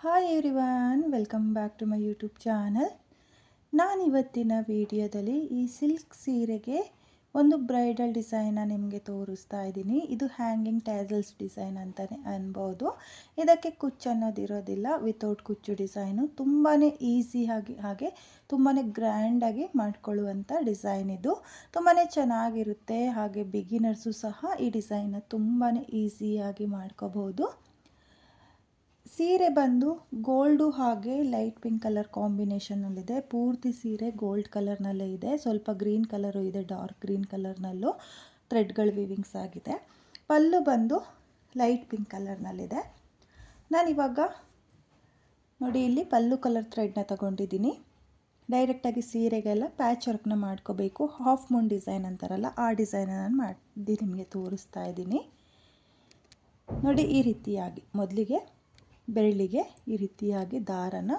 Hi everyone, welcome back to my YouTube channel. ನಾನಿವತ್ತಿನ ವಿಡಿಯೋದಲ್ಲಿ ಈ ಸಿಲ್ಕ್ ಸೀರೆಗೆ ಒಂದು ಬ್ರೈಡಲ್ ಡಿಸೈನ ನಿಮಗೆ ತೋರಿಸ್ತಾ ಇದ್ದೀನಿ. ಇದು ಹ್ಯಾಂಗಿಂಗ್ ಟ್ಯಾಸಲ್ಸ್ ಡಿಸೈನ್ ಅಂತಲೇ ಅನ್ಬೋದು. ಇದಕ್ಕೆ ಕುಚ್ಚು ಅನ್ನೋದಿರೋದಿಲ್ಲ, ವಿತೌಟ್ ಕುಚ್ಚು ಡಿಸೈನು. ತುಂಬಾ ಈಸಿಯಾಗಿ ಹಾಗೆ ತುಂಬಾ ಗ್ರ್ಯಾಂಡಾಗಿ ಮಾಡ್ಕೊಳ್ಳುವಂಥ ಡಿಸೈನ್ ಇದು. ತುಂಬಾ ಚೆನ್ನಾಗಿರುತ್ತೆ. ಹಾಗೆ ಬಿಗಿನರ್ಸು ಸಹ ಈ ಡಿಸೈನ್ನ ತುಂಬಾ ಈಸಿಯಾಗಿ ಮಾಡ್ಕೋಬಹುದು. ಸೀರೆ ಬಂದು ಗೋಲ್ಡು ಹಾಗೆ ಲೈಟ್ ಪಿಂಕ್ ಕಲರ್ ಕಾಂಬಿನೇಷನ್ನಲ್ಲಿದೆ. ಪೂರ್ತಿ ಸೀರೆ ಗೋಲ್ಡ್ ಕಲರ್ನಲ್ಲೇ ಇದೆ. ಸ್ವಲ್ಪ ಗ್ರೀನ್ ಕಲರು ಇದೆ, ಡಾರ್ಕ್ ಗ್ರೀನ್ ಕಲರ್ನಲ್ಲೂ ಥ್ರೆಡ್ಗಳು ವಿವಿಂಗ್ಸ್ ಆಗಿದೆ. ಪಲ್ಲು ಬಂದು ಲೈಟ್ ಪಿಂಕ್ ಕಲರ್ನಲ್ಲಿದೆ. ನಾನಿವಾಗ ನೋಡಿ ಇಲ್ಲಿ ಪಲ್ಲು ಕಲರ್ ಥ್ರೆಡ್ನ ತಗೊಂಡಿದ್ದೀನಿ. ಡೈರೆಕ್ಟಾಗಿ ಸೀರೆಗೆಲ್ಲ ಪ್ಯಾಚ್ ವರ್ಕ್ನ ಮಾಡ್ಕೋಬೇಕು. ಹಾಫ್ ಮೂನ್ ಡಿಸೈನ್ ಅಂತಾರಲ್ಲ, ಆ ಡಿಸೈನ ನಾನು ಮಾಡಿ ನಿಮಗೆ ತೋರಿಸ್ತಾ ಇದ್ದೀನಿ. ನೋಡಿ ಈ ರೀತಿಯಾಗಿ ಮೊದಲಿಗೆ ಬೆರಳಿಗೆ ಈ ರೀತಿಯಾಗಿ ದಾರನ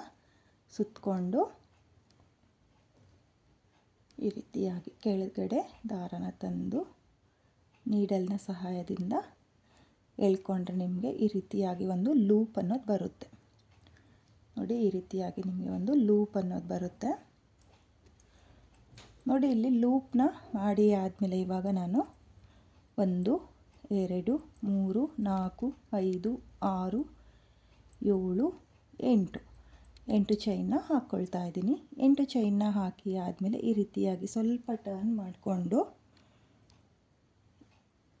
ಸುತ್ತಕೊಂಡು ಈ ರೀತಿಯಾಗಿ ಕೆಳಗಡೆ ದಾರನ ತಂದು ನೀಡಲ್ನ ಸಹಾಯದಿಂದ ಎಳ್ಕೊಂಡ್ರೆ ನಿಮಗೆ ಈ ರೀತಿಯಾಗಿ ಒಂದು ಲೂಪ್ ಅನ್ನೋದು ಬರುತ್ತೆ. ನೋಡಿ ಈ ರೀತಿಯಾಗಿ ನಿಮಗೆ ಒಂದು ಲೂಪ್ ಅನ್ನೋದು ಬರುತ್ತೆ. ನೋಡಿ ಇಲ್ಲಿ ಲೂಪ್ನ ಮಾಡಿ ಆದಮೇಲೆ ಇವಾಗ ನಾನು 1 2 3 4 5 6 7 8 ಚೈನ್ನ ಹಾಕ್ಕೊಳ್ತಾ ಇದ್ದೀನಿ. 8 ಚೈನ್ನ ಹಾಕಿ ಆದಮೇಲೆ ಈ ರೀತಿಯಾಗಿ ಸ್ವಲ್ಪ ಟರ್ನ್ ಮಾಡಿಕೊಂಡು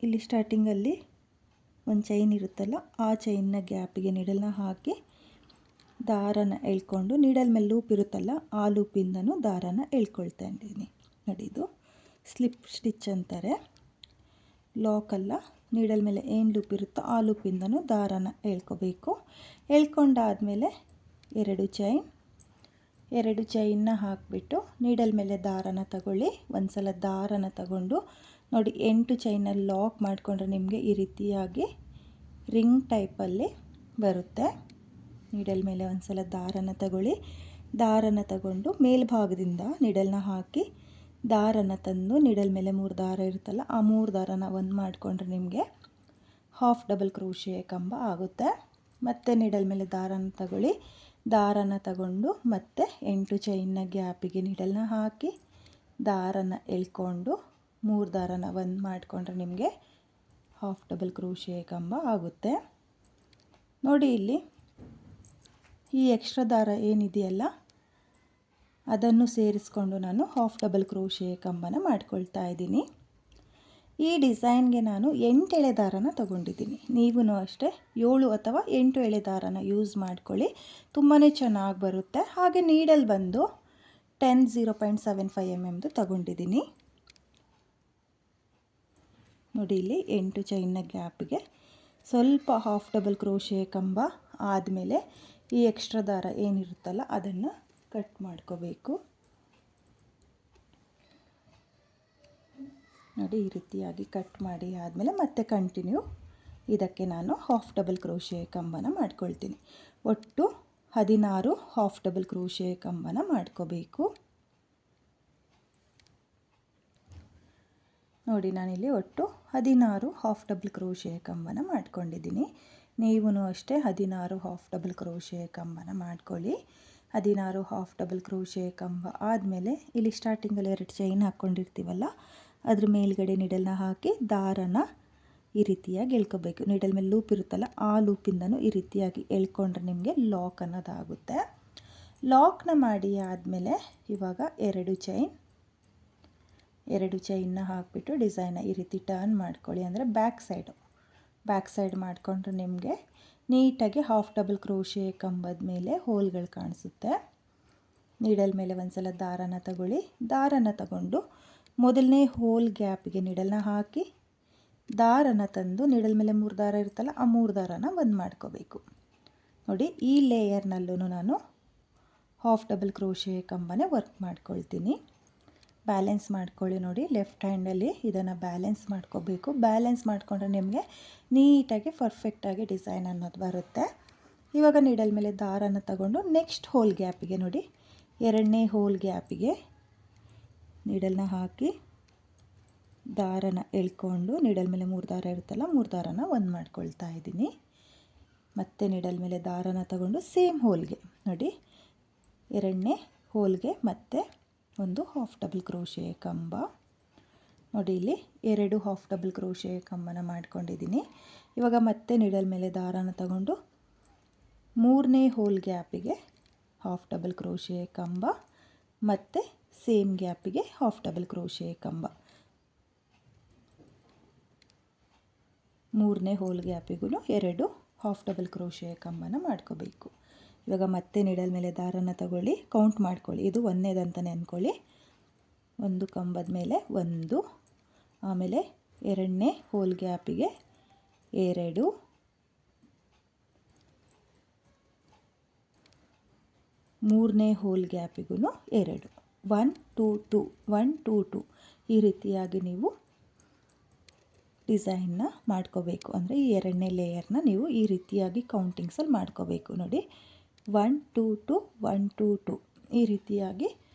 ಇಲ್ಲಿ ಸ್ಟಾರ್ಟಿಂಗಲ್ಲಿ ಒಂದು ಚೈನ್ ಇರುತ್ತಲ್ಲ, ಆ ಚೈನ್ನ ಗ್ಯಾಪಿಗೆ ನೀಡಲ್ನ ಹಾಕಿ ದಾರನ ಎಳ್ಕೊಂಡು, ನೀಡಲ್ ಮೇಲೆ ಲೂಪ್ ಇರುತ್ತಲ್ಲ ಆ ಲೂಪಿಂದನೂ ದಾರನ ಎಳ್ಕೊಳ್ತಾ ಇದ್ದೀನಿ. ನೋಡಿ ಇದು ಸ್ಲಿಪ್ ಸ್ಟಿಚ್ ಅಂತಾರೆ. ಲಾಕಲ್ಲ, ನೀಡಲ್ ಮೇಲೆ ಏನು ಲೂಪ್ ಇರುತ್ತೋ ಆ ಲೂಪಿಂದನೂ ದಾರನ ಎಳ್ಕೋಬೇಕು. ಎಳ್ಕೊಂಡಾದಮೇಲೆ 2 ಚೈನ್ನ ಹಾಕಿಬಿಟ್ಟು ನೀಡಲ್ ಮೇಲೆ ದಾರನ ತಗೊಳ್ಳಿ. ಒಂದು ಸಲ ದಾರನ ತಗೊಂಡು ನೋಡಿ 8 ಚೈನ್ನ ಲಾಕ್ ಮಾಡಿಕೊಂಡ್ರೆ ನಿಮಗೆ ಈ ರೀತಿಯಾಗಿ ರಿಂಗ್ ಟೈಪಲ್ಲಿ ಬರುತ್ತೆ. ನೀಡಲ್ ಮೇಲೆ ಒಂದು ಸಲ ದಾರನ ತಗೊಳ್ಳಿ. ದಾರನ ತಗೊಂಡು ಮೇಲ್ಭಾಗದಿಂದ ನೀಡಲ್ನ ಹಾಕಿ ದಾರನ ತಂದು ನೀಡಲ್ ಮೇಲೆ 3 ದಾರ ಇರುತ್ತಲ್ಲ, ಆ 3 ದಾರನ ಒಂದು ಮಾಡಿಕೊಂಡ್ರೆ ನಿಮಗೆ ಹಾಫ್ ಡಬಲ್ ಕ್ರೋಶೆ ಕಂಬ ಆಗುತ್ತೆ. ಮತ್ತೆ ನೀಡಲ್ ಮೇಲೆ ದಾರನ ತಗೊಳ್ಳಿ. ದಾರನ ತಗೊಂಡು ಮತ್ತೆ 8 ಚೈನ್ನ ಗ್ಯಾಪಿಗೆ ನೀಡಲ್ನ ಹಾಕಿ ದಾರನ ಎಳ್ಕೊಂಡು 3 ದಾರನ ಒಂದು ಮಾಡಿಕೊಂಡ್ರೆ ನಿಮಗೆ ಹಾಫ್ ಡಬಲ್ ಕ್ರೋಶೆ ಕಂಬ ಆಗುತ್ತೆ. ನೋಡಿ ಇಲ್ಲಿ ಈ ಎಕ್ಸ್ಟ್ರಾ ದಾರ ಏನಿದೆಯಲ್ಲ ಅದನ್ನು ಸೇರಿಸ್ಕೊಂಡು ನಾನು ಹಾಫ್ ಡಬಲ್ ಕ್ರೋಶೆ ಕಂಬನ ಮಾಡ್ಕೊಳ್ತಾ ಇದ್ದೀನಿ. ಈ ಡಿಸೈನ್ಗೆ ನಾನು 8 ಎಳೆ ದಾರನ ತಗೊಂಡಿದ್ದೀನಿ. ನೀವು ಅಷ್ಟೇ 7 ಅಥವಾ 8 ಎಳೆ ದಾರನ ಯೂಸ್ ಮಾಡ್ಕೊಳ್ಳಿ, ತುಂಬಾ ಚೆನ್ನಾಗಿ ಬರುತ್ತೆ. ಹಾಗೆ ನೀಡಲ್ ಬಂದು 0.75 mm ತಗೊಂಡಿದ್ದೀನಿ. ನೋಡಿ ಇಲ್ಲಿ 8 ಚೈನ್ನ ಗ್ಯಾಪಿಗೆ ಸ್ವಲ್ಪ ಹಾಫ್ ಡಬಲ್ ಕ್ರೋಶೆ ಕಂಬ ಆದಮೇಲೆ ಈ ಎಕ್ಸ್ಟ್ರಾ ದಾರ ಏನಿರುತ್ತಲ್ಲ ಅದನ್ನು ಕಟ್ ಮಾಡ್ಕೋಬೇಕು. ನೋಡಿ ಈ ರೀತಿಯಾಗಿ ಕಟ್ ಮಾಡಿ ಆದಮೇಲೆ ಮತ್ತೆ ಕಂಟಿನ್ಯೂ ಇದಕ್ಕೆ ನಾನು ಹಾಫ್ ಡಬಲ್ ಕ್ರೋಶೆ ಕಂಬನ ಮಾಡ್ಕೊಳ್ತೀನಿ. ಒಟ್ಟು 16 ಹಾಫ್ ಡಬಲ್ ಕ್ರೋಶೆ ಕಂಬನ ಮಾಡ್ಕೋಬೇಕು. ನೋಡಿ ನಾನಿಲ್ಲಿ ಒಟ್ಟು 16 ಹಾಫ್ ಡಬಲ್ ಕ್ರೋಶೆ ಕಂಬನ ಮಾಡ್ಕೊಂಡಿದ್ದೀನಿ. ನೀವು ಅಷ್ಟೇ 16 ಹಾಫ್ ಡಬಲ್ ಕ್ರೋಶೆ ಕಂಬನ ಮಾಡ್ಕೊಳ್ಳಿ. 16 ಹಾಫ್ ಡಬಲ್ ಕ್ರೋಶೆ ಕಂಬ ಆದಮೇಲೆ ಇಲ್ಲಿ ಸ್ಟಾರ್ಟಿಂಗಲ್ಲಿ 2 ಚೈನ್ ಹಾಕ್ಕೊಂಡಿರ್ತೀವಲ್ಲ ಅದ್ರ ಮೇಲ್ಗಡೆ ನೀಡಲ್ನ ಹಾಕಿ ದಾರನ ಈ ರೀತಿಯಾಗಿ ಎಳ್ಕೋಬೇಕು. ನೀಡಲ್ ಮೇಲೆ ಲೂಪ್ ಇರುತ್ತಲ್ಲ ಆ ಲೂಪಿಂದನೂ ಈ ರೀತಿಯಾಗಿ ಎಳ್ಕೊಂಡ್ರೆ ನಿಮಗೆ ಲಾಕ್ ಅನ್ನೋದಾಗುತ್ತೆ. ಲಾಕ್ನ ಮಾಡಿ ಆದಮೇಲೆ ಇವಾಗ 2 ಚೈನ್ನ ಹಾಕಿಬಿಟ್ಟು ಡಿಸೈನ್ನ ಈ ರೀತಿ ಟರ್ನ್ ಮಾಡ್ಕೊಳ್ಳಿ. ಅಂದರೆ ಬ್ಯಾಕ್ ಸೈಡ್ ಮಾಡಿಕೊಂಡ್ರೆ ನಿಮಗೆ ನೀಟಾಗಿ ಹಾಫ್ ಡಬಲ್ ಕ್ರೋಶೆ ಕಂಬದ ಮೇಲೆ ಹೋಲ್ಗಳು ಕಾಣಿಸುತ್ತೆ. ನೀಡಲ್ ಮೇಲೆ ಒಂದು ಸಲ ದಾರನ ತಗೊಳ್ಳಿ. ದಾರನ ತಗೊಂಡು ಮೊದಲನೇ ಹೋಲ್ ಗ್ಯಾಪಿಗೆ ನೀಡಲ್ನ ಹಾಕಿ ದಾರನ ತಂದು ನೀಡಲ್ ಮೇಲೆ 3 ದಾರ ಇರುತ್ತಲ್ಲ ಆ 3 ದಾರನ ಒಂದು ಮಾಡ್ಕೋಬೇಕು. ನೋಡಿ ಈ ಲೇಯರ್ನಲ್ಲೂ ನಾನು ಹಾಫ್ ಡಬಲ್ ಕ್ರೋಶೆ ಕಂಬನೇ ವರ್ಕ್ ಮಾಡ್ಕೊಳ್ತೀನಿ. ಬ್ಯಾಲೆನ್ಸ್ ಮಾಡ್ಕೊಳ್ಳಿ. ನೋಡಿ ಲೆಫ್ಟ್ ಹ್ಯಾಂಡಲ್ಲಿ ಇದನ್ನು ಬ್ಯಾಲೆನ್ಸ್ ಮಾಡ್ಕೋಬೇಕು. ಬ್ಯಾಲೆನ್ಸ್ ಮಾಡಿಕೊಂಡ್ರೆ ನಿಮಗೆ ನೀಟಾಗಿ ಪರ್ಫೆಕ್ಟಾಗಿ ಡಿಸೈನ್ ಅನ್ನೋದು ಬರುತ್ತೆ. ಇವಾಗ ನೀಡಲ್ ಮೇಲೆ ದಾರನ ತಗೊಂಡು ನೆಕ್ಸ್ಟ್ ಹೋಲ್ ಗ್ಯಾಪಿಗೆ ನೋಡಿ 2ನೇ ಹೋಲ್ ಗ್ಯಾಪಿಗೆ ನೀಡಲ್ನ ಹಾಕಿ ದಾರನ ಎಳ್ಕೊಂಡು ನೀಡಲ್ ಮೇಲೆ 3 ದಾರ ಇರುತ್ತಲ್ಲ 3 ದಾರನ ಒಂದು ಮಾಡ್ಕೊಳ್ತಾ ಇದ್ದೀನಿ. ಮತ್ತೆ ನೀಡಲ್ ಮೇಲೆ ದಾರನ ತಗೊಂಡು ಸೇಮ್ ಹೋಲ್ಗೆ ನೋಡಿ, ಎರಡನೇ ಹೋಲ್ಗೆ ಮತ್ತೆ ಒಂದು ಹಾಫ್ ಡಬಲ್ ಕ್ರೋಶೆ ಕಂಬ. ನೋಡಿ ಇಲ್ಲಿ 2 ಹಾಫ್ ಡಬಲ್ ಕ್ರೋಶೆ ಕಂಬನ ಮಾಡ್ಕೊಂಡಿದ್ದೀನಿ. ಇವಾಗ ಮತ್ತೆ ನೀಡಲ್ ಮೇಲೆ ದಾರನ ತಗೊಂಡು 3ನೇ ಹೋಲ್ ಗ್ಯಾಪಿಗೆ ಹಾಫ್ ಡಬಲ್ ಕ್ರೋಶೆ ಕಂಬ ಮತ್ತು ಸೇಮ್ ಗ್ಯಾಪಿಗೆ ಹಾಫ್ ಡಬಲ್ ಕ್ರೋಶೆ ಕಂಬ. 3ನೇ ಹೋಲ್ ಗ್ಯಾಪಿಗೂ 2 ಹಾಫ್ ಡಬಲ್ ಕ್ರೋಶೆ ಕಂಬನ ಮಾಡ್ಕೋಬೇಕು. ಇವಾಗ ಮತ್ತೆ ನೀಡಲ್ ಮೇಲೆ ದಾರನ ತಗೊಳ್ಳಿ, ಕೌಂಟ್ ಮಾಡ್ಕೊಳ್ಳಿ. ಇದು ಒಂದನೇದಂತಲೇ ಅಂದ್ಕೊಳ್ಳಿ. ಒಂದು ಕಂಬದ ಮೇಲೆ 1, ಆಮೇಲೆ 2ನೇ ಹೋಲ್ ಗ್ಯಾಪಿಗೆ 2, 3ನೇ ಹೋಲ್ ಗ್ಯಾಪಿಗೂ 2, 1 2 2 1 2 2 ಈ ರೀತಿಯಾಗಿ ನೀವು ಡಿಸೈನ್ನ ಮಾಡ್ಕೋಬೇಕು. ಅಂದರೆ ಈ 2ನೇ ಲೇಯರ್ನ ನೀವು ಈ ರೀತಿಯಾಗಿ ಕೌಂಟಿಂಗ್ಸಲ್ಲಿ ಮಾಡ್ಕೋಬೇಕು. ನೋಡಿ 1 2 2 1 2 2 ಈ ರೀತಿಯಾಗಿ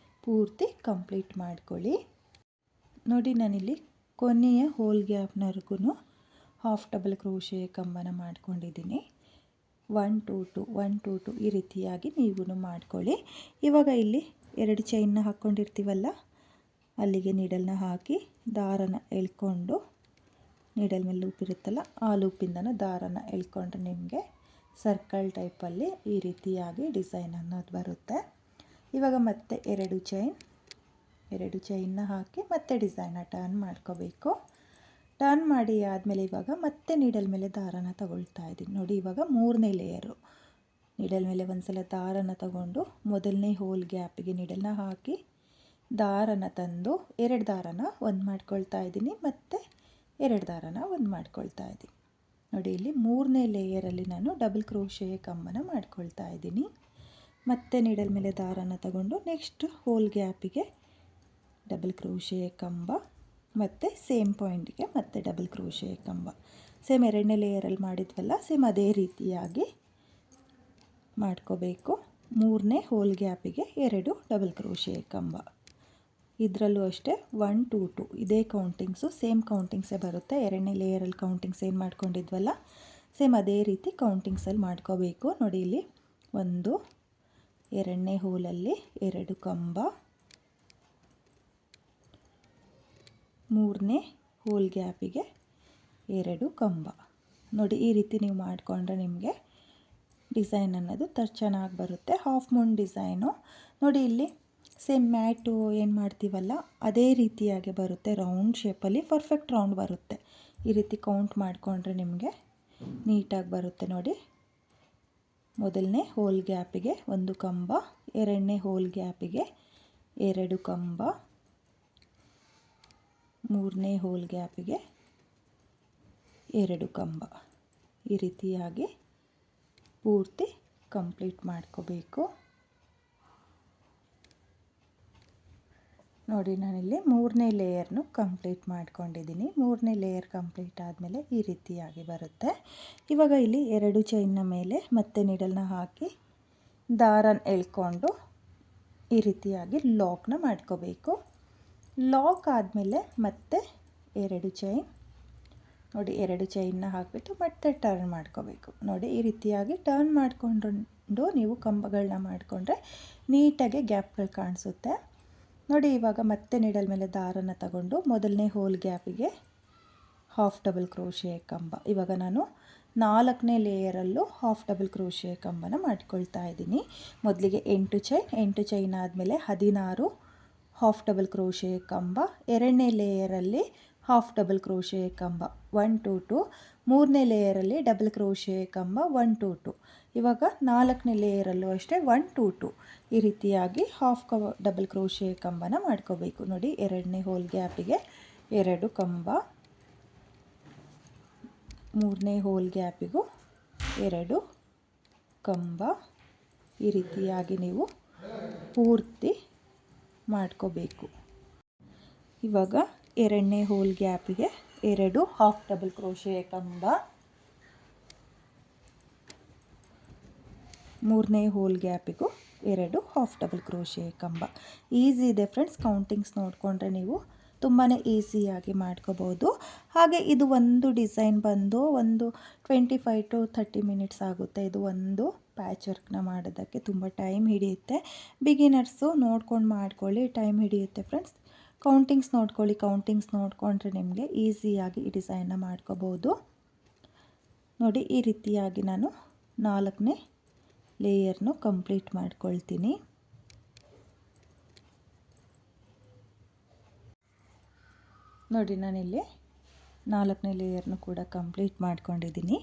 ಪೂರ್ತಿ ಕಂಪ್ಲೀಟ್ ಮಾಡ್ಕೊಳ್ಳಿ. ನೋಡಿ ನಾನಿಲ್ಲಿ ಕೊನೆಯ ಹೋಲ್ ಗ್ಯಾಪ್ನವರೆಗೂ ಹಾಫ್ ಡಬಲ್ ಕ್ರೋಶೆ ಕಂಬನ ಮಾಡ್ಕೊಂಡಿದ್ದೀನಿ. 1 2 2 1 2 2 ಈ ರೀತಿಯಾಗಿ ನೀವು ಮಾಡ್ಕೊಳ್ಳಿ. ಇವಾಗ ಇಲ್ಲಿ 2 ಚೈನ್ನ ಹಾಕ್ಕೊಂಡಿರ್ತೀವಲ್ಲ, ಅಲ್ಲಿಗೆ ನೀಡಲ್ನ ಹಾಕಿ ದಾರನ ಎಳ್ಕೊಂಡು, ನೀಡಲ್ ಮೇಲೆ ಲೂಪ್ ಇರುತ್ತಲ್ಲ ಆ ಲೂಪಿಂದನ ದಾರನ ಎಳ್ಕೊಂಡ್ರೆ ನಿಮಗೆ ಸರ್ಕಲ್ ಟೈಪಲ್ಲಿ ಈ ರೀತಿಯಾಗಿ ಡಿಸೈನ್ ಅನ್ನೋದು ಬರುತ್ತೆ. ಇವಾಗ ಮತ್ತೆ 2 ಚೈನ್ನ ಹಾಕಿ ಮತ್ತೆ ಡಿಸೈನ್ನ ಟರ್ನ್ ಮಾಡ್ಕೋಬೇಕು. ಟರ್ನ್ ಮಾಡಿ ಆದಮೇಲೆ ಇವಾಗ ಮತ್ತೆ ನೀಡಲ್ ಮೇಲೆ ದಾರನ ತಗೊಳ್ತಾ ಇದ್ದೀನಿ. ನೋಡಿ ಇವಾಗ 3ನೇ ಲೇಯರು. ನೀಡಲ್ ಮೇಲೆ ಒಂದು ಸಲ ದಾರನ ತಗೊಂಡು ಮೊದಲನೇ ಹೋಲ್ ಗ್ಯಾಪಿಗೆ ನೀಡಲ್ನ ಹಾಕಿ ದಾರನ ತಂದು 2 ದಾರನ ಒಂದು ಮಾಡ್ಕೊಳ್ತಾ ಇದ್ದೀನಿ ಮತ್ತು 2 ದಾರನ ಒಂದು ಮಾಡ್ಕೊಳ್ತಾ ಇದ್ದೀನಿ. ನೋಡಿ ಇಲ್ಲಿ 3ನೇ ಲೇಯರಲ್ಲಿ ನಾನು ಡಬಲ್ ಕ್ರೋಶೆ ಕಂಬನ ಮಾಡ್ಕೊಳ್ತಾ ಇದ್ದೀನಿ. ಮತ್ತೆ ನೀಡಲ್ ಮೇಲೆ ದಾರನ ತಗೊಂಡು ನೆಕ್ಸ್ಟ್ ಹೋಲ್ ಗ್ಯಾಪಿಗೆ ಡಬಲ್ ಕ್ರೋಶೆ ಕಂಬ ಮತ್ತು ಸೇಮ್ ಪಾಯಿಂಟ್ಗೆ ಮತ್ತೆ ಡಬಲ್ ಕ್ರೋಶೆ ಕಂಬ. ಸೇಮ್ 2ನೇ ಲೇಯರಲ್ಲಿ ಮಾಡಿದ್ವಲ್ಲ, ಸೇಮ್ ಅದೇ ರೀತಿಯಾಗಿ ಮಾಡ್ಕೋಬೇಕು. 3ನೇ ಹೋಲ್ ಗ್ಯಾಪಿಗೆ 2 ಡಬಲ್ ಕ್ರೋಶೆ ಕಂಬ. ಇದರಲ್ಲೂ ಅಷ್ಟೇ 1 2 2 ಇದೇ ಕೌಂಟಿಂಗ್ಸು, ಸೇಮ್ ಕೌಂಟಿಂಗ್ಸೇ ಬರುತ್ತೆ. 2ನೇ ಲೇಯರಲ್ಲಿ ಕೌಂಟಿಂಗ್ಸ್ ಏನು ಮಾಡ್ಕೊಂಡಿದ್ವಲ್ಲ ಸೇಮ್ ಅದೇ ರೀತಿ ಕೌಂಟಿಂಗ್ಸಲ್ಲಿ ಮಾಡ್ಕೋಬೇಕು. ನೋಡಿ ಇಲ್ಲಿ 1, 2ನೇ ಹೋಲಲ್ಲಿ 2 ಕಂಬ, 3ನೇ ಹೋಲ್ ಗ್ಯಾಪಿಗೆ 2 ಕಂಬ. ನೋಡಿ ಈ ರೀತಿ ನೀವು ಮಾಡಿಕೊಂಡ್ರೆ ನಿಮಗೆ ಡಿಸೈನ್ ಅನ್ನೋದು ಚೆನ್ನಾಗಿ ಬರುತ್ತೆ. ಹಾಫ್ ಮೂನ್ ಡಿಸೈನು ನೋಡಿ ಇಲ್ಲಿ ಸೇಮ್ ಮ್ಯಾಟು ಏನು ಮಾಡ್ತೀವಲ್ಲ ಅದೇ ರೀತಿಯಾಗಿ ಬರುತ್ತೆ. ರೌಂಡ್ ಶೇಪಲ್ಲಿ ಪರ್ಫೆಕ್ಟ್ ರೌಂಡ್ ಬರುತ್ತೆ. ಈ ರೀತಿ ಕೌಂಟ್ ಮಾಡಿಕೊಂಡ್ರೆ ನಿಮಗೆ ನೀಟಾಗಿ ಬರುತ್ತೆ. ನೋಡಿ ಮೊದಲನೇ ಹೋಲ್ ಗ್ಯಾಪಿಗೆ 1 ಕಂಬ, 2ನೇ ಹೋಲ್ ಗ್ಯಾಪಿಗೆ 2 ಕಂಬ, 3ನೇ ಹೋಲ್ ಗ್ಯಾಪಿಗೆ 2 ಕಂಬ. ಈ ರೀತಿಯಾಗಿ ಪೂರ್ತಿ ಕಂಪ್ಲೀಟ್ ಮಾಡ್ಕೋಬೇಕು. ನೋಡಿ ನಾನಿಲ್ಲಿ 3ನೇ ಲೇಯರ್ನು ಕಂಪ್ಲೀಟ್ ಮಾಡ್ಕೊಂಡಿದ್ದೀನಿ. 3ನೇ ಲೇಯರ್ ಕಂಪ್ಲೀಟ್ ಆದಮೇಲೆ ಈ ರೀತಿಯಾಗಿ ಬರುತ್ತೆ. ಇವಾಗ ಇಲ್ಲಿ 2 ಚೈನ್ನ ಮೇಲೆ ಮತ್ತೆ ನೀಡಲ್ನ ಹಾಕಿ ದಾರನ ಎಳ್ಕೊಂಡು ಈ ರೀತಿಯಾಗಿ ಲಾಕ್ನ ಮಾಡ್ಕೋಬೇಕು. ಲಾಕ್ ಆದಮೇಲೆ ಮತ್ತೆ 2 ಚೈನ್, ನೋಡಿ 2 ಚೈನ್ನ ಹಾಕಿಬಿಟ್ಟು ಮತ್ತೆ ಟರ್ನ್ ಮಾಡ್ಕೋಬೇಕು. ನೋಡಿ ಈ ರೀತಿಯಾಗಿ ಟರ್ನ್ ಮಾಡಿಕೊಂಡು ನೀವು ಕಂಬಗಳನ್ನ ಮಾಡಿಕೊಂಡ್ರೆ ನೀಟಾಗಿ ಗ್ಯಾಪ್ಗಳು ಕಾಣಿಸುತ್ತೆ. ನೋಡಿ ಇವಾಗ ಮತ್ತೆ ನೀಡಲ್ ಮೇಲೆ ದಾರನ ತಗೊಂಡು ಮೊದಲನೇ ಹೋಲ್ ಗ್ಯಾಪಿಗೆ ಹಾಫ್ ಡಬಲ್ ಕ್ರೋಶೆ ಕಂಬ. ಇವಾಗ ನಾನು 4ನೇ ಲೇಯರಲ್ಲೂ ಹಾಫ್ ಡಬಲ್ ಕ್ರೋಶೆ ಕಂಬನ ಮಾಡ್ಕೊಳ್ತಾ ಇದ್ದೀನಿ. ಮೊದಲಿಗೆ 8 ಚೈನ್ ಆದಮೇಲೆ 16 ಹಾಫ್ ಡಬಲ್ ಕ್ರೋಶೆ ಕಂಬ, 2ನೇ ಲೇಯರಲ್ಲಿ ಹಾಫ್ ಡಬಲ್ ಕ್ರೋಶೆ ಕಂಬ 1 2 2, 3ನೇ ಲೇಯರಲ್ಲಿ ಡಬಲ್ ಕ್ರೋಶೆ ಕಂಬ 1 2 2. ಇವಾಗ 4ನೇ ಲೇಯರಲ್ಲೂ ಅಷ್ಟೇ 1 2 2 ಈ ರೀತಿಯಾಗಿ ಹಾಫ್ ಡಬಲ್ ಕ್ರೋಶೆ ಕಂಬನ ಮಾಡ್ಕೋಬೇಕು. ನೋಡಿ 2ನೇ ಹೋಲ್ ಗ್ಯಾಪಿಗೆ 2 ಕಂಬ, 3ನೇ ಹೋಲ್ ಗ್ಯಾಪಿಗೂ 2 ಕಂಬ. ಈ ರೀತಿಯಾಗಿ ನೀವು ಪೂರ್ತಿ ಮಾಡ್ಕೋಬೇಕು. ಇವಾಗ 2ನೇ ಹೋಲ್ ಗ್ಯಾಪಿಗೆ 2 ಹಾಫ್ ಡಬಲ್ ಕ್ರೋಶೆ ಕಂಬ, 3ನೇ ಹೋಲ್ ಗ್ಯಾಪಿಗೂ 2 ಹಾಫ್ ಡಬಲ್ ಕ್ರೋಶೆ ಕಂಬ. ಈಸಿ ಇದೆ ಫ್ರೆಂಡ್ಸ್. ಕೌಂಟಿಂಗ್ಸ್ ನೋಡಿಕೊಂಡ್ರೆ ನೀವು ತುಂಬಾ ಈಸಿಯಾಗಿ ಮಾಡ್ಕೋಬೋದು. ಹಾಗೆ ಇದು ಒಂದು ಡಿಸೈನ್ ಬಂದು ಒಂದು 25 to 30 ಮಿನಿಟ್ಸ್ ಆಗುತ್ತೆ. ಇದು ಒಂದು ಪ್ಯಾಚ್ ವರ್ಕ್ನ ಮಾಡೋದಕ್ಕೆ ತುಂಬ ಟೈಮ್ ಹಿಡಿಯುತ್ತೆ. ಬಿಗಿನರ್ಸು ನೋಡ್ಕೊಂಡು ಮಾಡ್ಕೊಳ್ಳಿ, ಟೈಮ್ ಹಿಡಿಯುತ್ತೆ ಫ್ರೆಂಡ್ಸ್. ಕೌಂಟಿಂಗ್ಸ್ ನೋಡ್ಕೊಳ್ಳಿ, ಕೌಂಟಿಂಗ್ಸ್ ನೋಡಿಕೊಂಡ್ರೆ ನಿಮಗೆ ಈಸಿಯಾಗಿ ಈ ಡಿಸೈನ್ನ ಮಾಡ್ಕೋಬೋದು. ನೋಡಿ, ಈ ರೀತಿಯಾಗಿ ನಾನು 4ನೇ ಲೇಯರ್ನು ಕಂಪ್ಲೀಟ್ ಮಾಡ್ಕೊಳ್ತೀನಿ. ನೋಡಿ, ನಾನಿಲ್ಲಿ 4ನೇ ಲೇಯರ್ನು ಕೂಡ ಕಂಪ್ಲೀಟ್ ಮಾಡ್ಕೊಂಡಿದ್ದೀನಿ.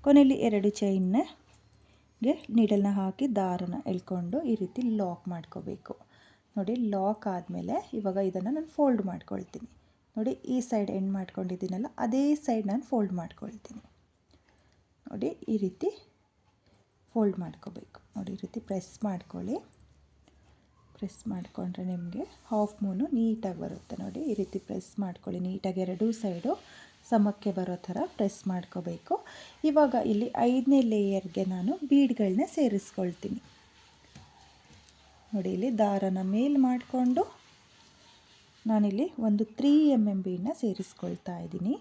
ಕೊನೆಯಲ್ಲಿ 2 ಚೈನ್ಗೆ ನೀಡಲ್ನ ಹಾಕಿ ದಾರನ ಎಳ್ಕೊಂಡು ಈ ರೀತಿ ಲಾಕ್ ಮಾಡ್ಕೋಬೇಕು. ನೋಡಿ, ಲಾಕ್ ಆದಮೇಲೆ ಇವಾಗ ಇದನ್ನು ನಾನು ಫೋಲ್ಡ್ ಮಾಡ್ಕೊಳ್ತೀನಿ. ನೋಡಿ, ಈ ಸೈಡ್ ಎಂಡ್ ಮಾಡ್ಕೊಂಡಿದ್ದೀನಲ್ಲ, ಅದೇ ಸೈಡ್ ನಾನು ಫೋಲ್ಡ್ ಮಾಡ್ಕೊಳ್ತೀನಿ. ನೋಡಿ, ಈ ರೀತಿ ಫೋಲ್ಡ್ ಮಾಡ್ಕೋಬೇಕು. ನೋಡಿ, ಈ ರೀತಿ ಪ್ರೆಸ್ ಮಾಡ್ಕೊಳ್ಳಿ. ಪ್ರೆಸ್ ಮಾಡಿಕೊಂಡ್ರೆ ನಿಮಗೆ ಹಾಫ್ ಮೂನು ನೀಟಾಗಿ ಬರುತ್ತೆ. ನೋಡಿ, ಈ ರೀತಿ ಪ್ರೆಸ್ ಮಾಡ್ಕೊಳ್ಳಿ. ನೀಟಾಗಿ 2 ಸೈಡು ಸಮಕ್ಕೆ ಬರೋ ಥರ ಪ್ರೆಸ್ ಮಾಡ್ಕೋಬೇಕು. ಇವಾಗ ಇಲ್ಲಿ 5ನೇ ಲೇಯರ್ಗೆ ನಾನು ಬೀಡ್ಗಳನ್ನ ಸೇರಿಸ್ಕೊಳ್ತೀನಿ. ನೋಡಿ, ಇಲ್ಲಿ ದಾರನ ಮೇಲ್ ಮಾಡಿಕೊಂಡು ನಾನಿಲ್ಲಿ ಒಂದು 3 mm ಬೀಡನ್ನ ಸೇರಿಸ್ಕೊಳ್ತಾ ಇದ್ದೀನಿ.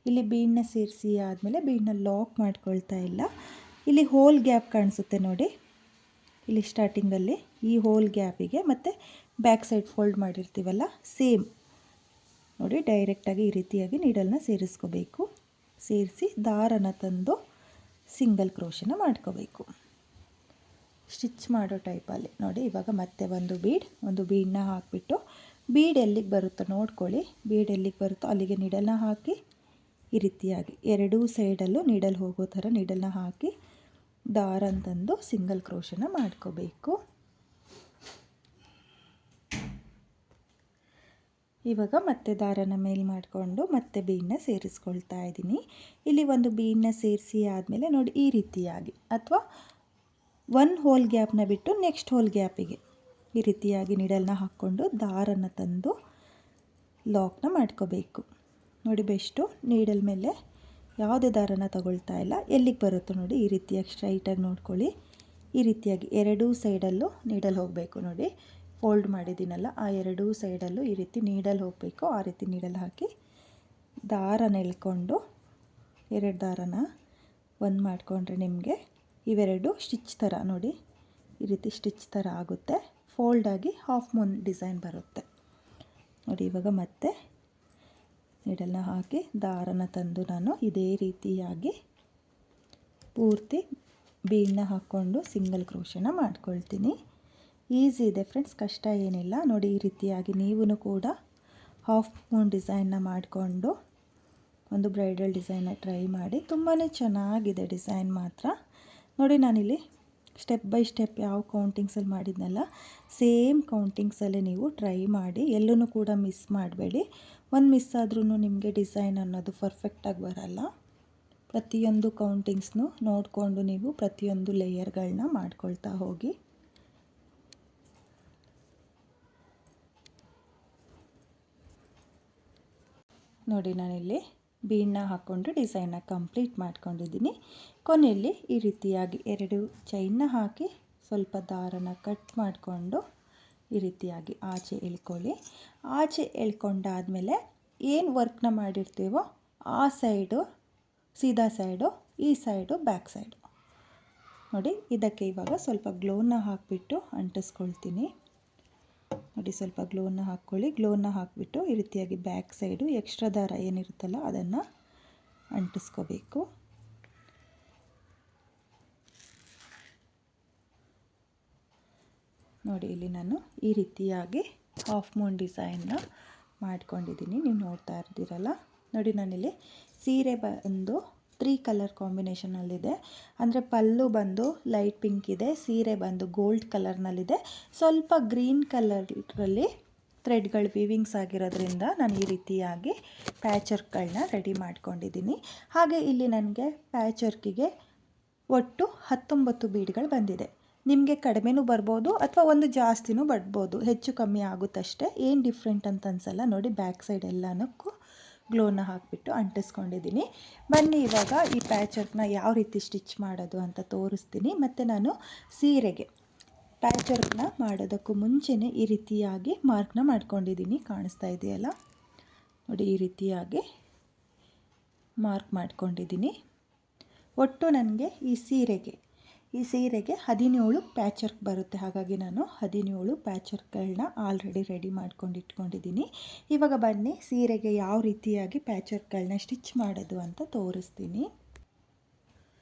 ಇಲ್ಲಿ ಬೀಡನ್ನ ಸೇರಿಸಿ ಆದಮೇಲೆ ಬೀಡನ್ನ ಲಾಕ್ ಮಾಡ್ಕೊಳ್ತಾ ಇಲ್ಲ. ಇಲ್ಲಿ ಹೋಲ್ ಗ್ಯಾಪ್ ಕಾಣಿಸುತ್ತೆ ನೋಡಿ, ಇಲ್ಲಿ ಸ್ಟಾರ್ಟಿಂಗಲ್ಲಿ ಈ ಹೋಲ್ ಗ್ಯಾಪಿಗೆ ಮತ್ತು ಬ್ಯಾಕ್ ಸೈಡ್ ಫೋಲ್ಡ್ ಮಾಡಿರ್ತೀವಲ್ಲ, ಸೇಮ್ ನೋಡಿ ಡೈರೆಕ್ಟಾಗಿ ಈ ರೀತಿಯಾಗಿ ನೀಡಲ್ನ ಸೇರಿಸ್ಕೋಬೇಕು. ಸೇರಿಸಿ ದಾರನ ತಂದು ಸಿಂಗಲ್ ಕ್ರೋಶನ ಮಾಡ್ಕೋಬೇಕು, ಸ್ಟಿಚ್ ಮಾಡೋ ಟೈಪಲ್ಲಿ. ನೋಡಿ, ಇವಾಗ ಮತ್ತೆ ಒಂದು ಬೀಡನ್ನ ಹಾಕಿಬಿಟ್ಟು ಬೀಡ್ ಎಲ್ಲಿಗೆ ಬರುತ್ತೋ ನೋಡ್ಕೊಳ್ಳಿ. ಬೀಡ್ ಎಲ್ಲಿಗೆ ಬರುತ್ತೋ ಅಲ್ಲಿಗೆ ನೀಡಲ್ನ ಹಾಕಿ ಈ ರೀತಿಯಾಗಿ 2 ಸೈಡಲ್ಲೂ ನೀಡಲ್ ಹೋಗೋ ಥರ ನೀಡಲ್ನ ಹಾಕಿ ದಾರನ ತಂದು ಸಿಂಗಲ್ ಕ್ರೋಶನ ಮಾಡ್ಕೋಬೇಕು. ಇವಾಗ ಮತ್ತೆ ದಾರನ ಮೇಲ್ ಮಾಡಿಕೊಂಡು ಮತ್ತೆ ಬೀಡನ್ನ ಸೇರಿಸ್ಕೊಳ್ತಾ ಇದ್ದೀನಿ. ಇಲ್ಲಿ ಒಂದು ಬೀಡನ್ನ ಸೇರಿಸಿ ಆದಮೇಲೆ ನೋಡಿ ಈ ರೀತಿಯಾಗಿ, ಅಥವಾ 1 ಹೋಲ್ ಗ್ಯಾಪ್ನ ಬಿಟ್ಟು ನೆಕ್ಸ್ಟ್ ಹೋಲ್ ಗ್ಯಾಪಿಗೆ ಈ ರೀತಿಯಾಗಿ ನೀಡಲ್ನ ಹಾಕ್ಕೊಂಡು ದಾರನ ತಂದು ಲಾಕ್ನ ಮಾಡ್ಕೋಬೇಕು. ನೋಡಿ, ಬೆಸ್ಟು ನೀಡಲ್ ಮೇಲೆ ಯಾವುದೇ ದಾರನ ತಗೊಳ್ತಾ ಇಲ್ಲ, ಎಲ್ಲಿಗೆ ಬರುತ್ತೋ ನೋಡಿ ಈ ರೀತಿಯಾಗಿ ಸ್ಟ್ರೈಟಾಗಿ ನೋಡ್ಕೊಳ್ಳಿ. ಈ ರೀತಿಯಾಗಿ 2 ಸೈಡಲ್ಲೂ ನೀಡಲ್ ಹೋಗಬೇಕು. ನೋಡಿ, ಫೋಲ್ಡ್ ಮಾಡಿದ್ದೀನಲ್ಲ, ಆ 2 ಸೈಡಲ್ಲೂ ಈ ರೀತಿ ನೀಡಲ್ ಹೋಗಬೇಕು. ಆ ರೀತಿ ನೀಡಲ್ ಹಾಕಿ ದಾರನ ಎಳ್ಕೊಂಡು 2 ದಾರನ ಒಂದು ಮಾಡಿಕೊಂಡ್ರೆ ನಿಮಗೆ ಇವೆರಡು ಸ್ಟಿಚ್ ಥರ ನೋಡಿ ಈ ರೀತಿ ಸ್ಟಿಚ್ ಥರ ಆಗುತ್ತೆ. ಫೋಲ್ಡಾಗಿ ಹಾಫ್ ಮೂನ್ ಡಿಸೈನ್ ಬರುತ್ತೆ. ನೋಡಿ, ಇವಾಗ ಮತ್ತೆ ನೀಡಲ್ನ ಹಾಕಿ ದಾರನ ತಂದು ನಾನು ಇದೇ ರೀತಿಯಾಗಿ ಪೂರ್ತಿ ಬೀಡನ್ನ ಹಾಕ್ಕೊಂಡು ಸಿಂಗಲ್ ಕ್ರೋಶನ ಮಾಡ್ಕೊಳ್ತೀನಿ. ಈಸಿ ಇದೆ ಫ್ರೆಂಡ್ಸ್, ಕಷ್ಟ ಏನಿಲ್ಲ. ನೋಡಿ, ಈ ರೀತಿಯಾಗಿ ನೀವು ಕೂಡ ಹಾಫ್ ಮೂನ್ ಡಿಸೈನ್ನ ಮಾಡಿಕೊಂಡು ಒಂದು ಬ್ರೈಡಲ್ ಡಿಸೈನ್ನ ಟ್ರೈ ಮಾಡಿ. ತುಂಬಾ ಚೆನ್ನಾಗಿದೆ ಡಿಸೈನ್ ಮಾತ್ರ. ನೋಡಿ, ನಾನಿಲ್ಲಿ ಸ್ಟೆಪ್ ಬೈ ಸ್ಟೆಪ್ ಯಾವ ಕೌಂಟಿಂಗ್ಸಲ್ಲಿ ಮಾಡಿದ್ನಲ್ಲ, ಸೇಮ್ ಕೌಂಟಿಂಗ್ಸಲ್ಲೇ ನೀವು ಟ್ರೈ ಮಾಡಿ. ಎಲ್ಲೂ ಕೂಡ ಮಿಸ್ ಮಾಡಬೇಡಿ. ಒಂದು ಮಿಸ್ ಆದ್ರೂ ನಿಮಗೆ ಡಿಸೈನ್ ಅನ್ನೋದು ಪರ್ಫೆಕ್ಟಾಗಿ ಬರಲ್ಲ. ಪ್ರತಿಯೊಂದು ಕೌಂಟಿಂಗ್ಸ್ನು ನೋಡಿಕೊಂಡು ನೀವು ಪ್ರತಿಯೊಂದು ಲೇಯರ್ಗಳನ್ನ ಮಾಡ್ಕೊಳ್ತಾ ಹೋಗಿ. ನೋಡಿ, ನಾನಿಲ್ಲಿ ಬೀಡನ್ನ ಹಾಕ್ಕೊಂಡು ಡಿಸೈನ್ನ ಕಂಪ್ಲೀಟ್ ಮಾಡ್ಕೊಂಡಿದ್ದೀನಿ. ಕೊನೆಯಲ್ಲಿ ಈ ರೀತಿಯಾಗಿ 2 ಚೈನ್ನ ಹಾಕಿ ಸ್ವಲ್ಪ ದಾರನ ಕಟ್ ಮಾಡಿಕೊಂಡು ಈ ರೀತಿಯಾಗಿ ಆಚೆ ಎಳ್ಕೊಳ್ಳಿ. ಆಚೆ ಎಳ್ಕೊಂಡಾದಮೇಲೆ ಏನು ವರ್ಕ್ನ ಮಾಡಿರ್ತೀವೋ ಆ ಸೈಡು ಸೀದಾ ಸೈಡು, ಈ ಸೈಡು ಬ್ಯಾಕ್ ಸೈಡು. ನೋಡಿ, ಇದಕ್ಕೆ ಇವಾಗ ಸ್ವಲ್ಪ ಗ್ಲೋನ ಹಾಕಿಬಿಟ್ಟು ಅಂಟಿಸ್ಕೊಳ್ತೀನಿ. ನೋಡಿ, ಸ್ವಲ್ಪ ಗ್ಲೋನ ಹಾಕ್ಕೊಳ್ಳಿ. ಗ್ಲೋನ ಹಾಕಿಬಿಟ್ಟು ಈ ರೀತಿಯಾಗಿ ಬ್ಯಾಕ್ ಸೈಡು ಎಕ್ಸ್ಟ್ರಾ ದಾರ ಏನಿರುತ್ತಲ್ಲ ಅದನ್ನು ಅಂಟಿಸ್ಕೋಬೇಕು. ನೋಡಿ, ಇಲ್ಲಿ ನಾನು ಈ ರೀತಿಯಾಗಿ ಹಾಫ್ ಮೂನ್ ಡಿಸೈನ್ನ ಮಾಡ್ಕೊಂಡಿದ್ದೀನಿ. ನೀವು ನೋಡ್ತಾ ಇರ್ತೀರಲ್ಲ. ನೋಡಿ, ನಾನಿಲ್ಲಿ ಸೀರೆ ಬಂದು 3 ಕಲರ್ ಕಾಂಬಿನೇಷನಲ್ಲಿದೆ. ಅಂದರೆ ಪಲ್ಲು ಬಂದು ಲೈಟ್ ಪಿಂಕ್ ಇದೆ, ಸೀರೆ ಬಂದು ಗೋಲ್ಡ್ ಕಲರ್ನಲ್ಲಿದೆ, ಸ್ವಲ್ಪ ಗ್ರೀನ್ ಕಲರಲ್ಲಿ ಥ್ರೆಡ್ಗಳು ವೀವಿಂಗ್ಸ್ ಆಗಿರೋದ್ರಿಂದ ನಾನು ಈ ರೀತಿಯಾಗಿ ಪ್ಯಾಚ್ ವರ್ಕ್ಗಳನ್ನ ರೆಡಿ ಮಾಡ್ಕೊಂಡಿದ್ದೀನಿ. ಹಾಗೆ ಇಲ್ಲಿ ನನಗೆ ಪ್ಯಾಚ್ ವರ್ಕಿಗೆ ಒಟ್ಟು 19 ಬೀಡ್ಗಳು ಬಂದಿದೆ. ನಿಮಗೆ ಕಡಿಮೆನೂ ಬರ್ಬೋದು ಅಥವಾ ಒಂದು ಜಾಸ್ತಿನೂ ಬರ್ಬೋದು, ಹೆಚ್ಚು ಕಮ್ಮಿ ಆಗುತ್ತಷ್ಟೇ. ಏನು ಡಿಫ್ರೆಂಟ್ ಅಂತ ಅನಿಸಲ್ಲ. ನೋಡಿ, ಬ್ಯಾಕ್ ಸೈಡ್ ಎಲ್ಲನಕ್ಕೂ ಗ್ಲೋನ ಹಾಕಿಬಿಟ್ಟು ಅಂಟಿಸ್ಕೊಂಡಿದ್ದೀನಿ. ಬನ್ನಿ ಇವಾಗ ಈ ಪ್ಯಾಚ್ ವರ್ಕ್ನ ಯಾವ ರೀತಿ ಸ್ಟಿಚ್ ಮಾಡೋದು ಅಂತ ತೋರಿಸ್ತೀನಿ. ಮತ್ತು ನಾನು ಸೀರೆಗೆ ಪ್ಯಾಚ್ ವರ್ಕ್ನ ಮಾಡೋದಕ್ಕೂ ಮುಂಚೆನೇ ಈ ರೀತಿಯಾಗಿ ಮಾರ್ಕ್ನ ಮಾಡ್ಕೊಂಡಿದ್ದೀನಿ, ಕಾಣಿಸ್ತಾ ಇದೆಯಲ್ಲ ನೋಡಿ, ಈ ರೀತಿಯಾಗಿ ಮಾರ್ಕ್ ಮಾಡ್ಕೊಂಡಿದ್ದೀನಿ. ಒಟ್ಟು ನನಗೆ ಈ ಸೀರೆಗೆ 17 ಪ್ಯಾಚ್ ವರ್ಕ್ ಬರುತ್ತೆ. ಹಾಗಾಗಿ ನಾನು 17 ಪ್ಯಾಚ್ ವರ್ಕ್ಗಳನ್ನ ಆಲ್ರೆಡಿ ರೆಡಿ ಮಾಡ್ಕೊಂಡು ಇಟ್ಕೊಂಡಿದ್ದೀನಿ. ಇವಾಗ ಬನ್ನಿ ಸೀರೆಗೆ ಯಾವ ರೀತಿಯಾಗಿ ಪ್ಯಾಚ್ ವರ್ಕ್ಗಳನ್ನ ಸ್ಟಿಚ್ ಮಾಡೋದು ಅಂತ ತೋರಿಸ್ತೀನಿ.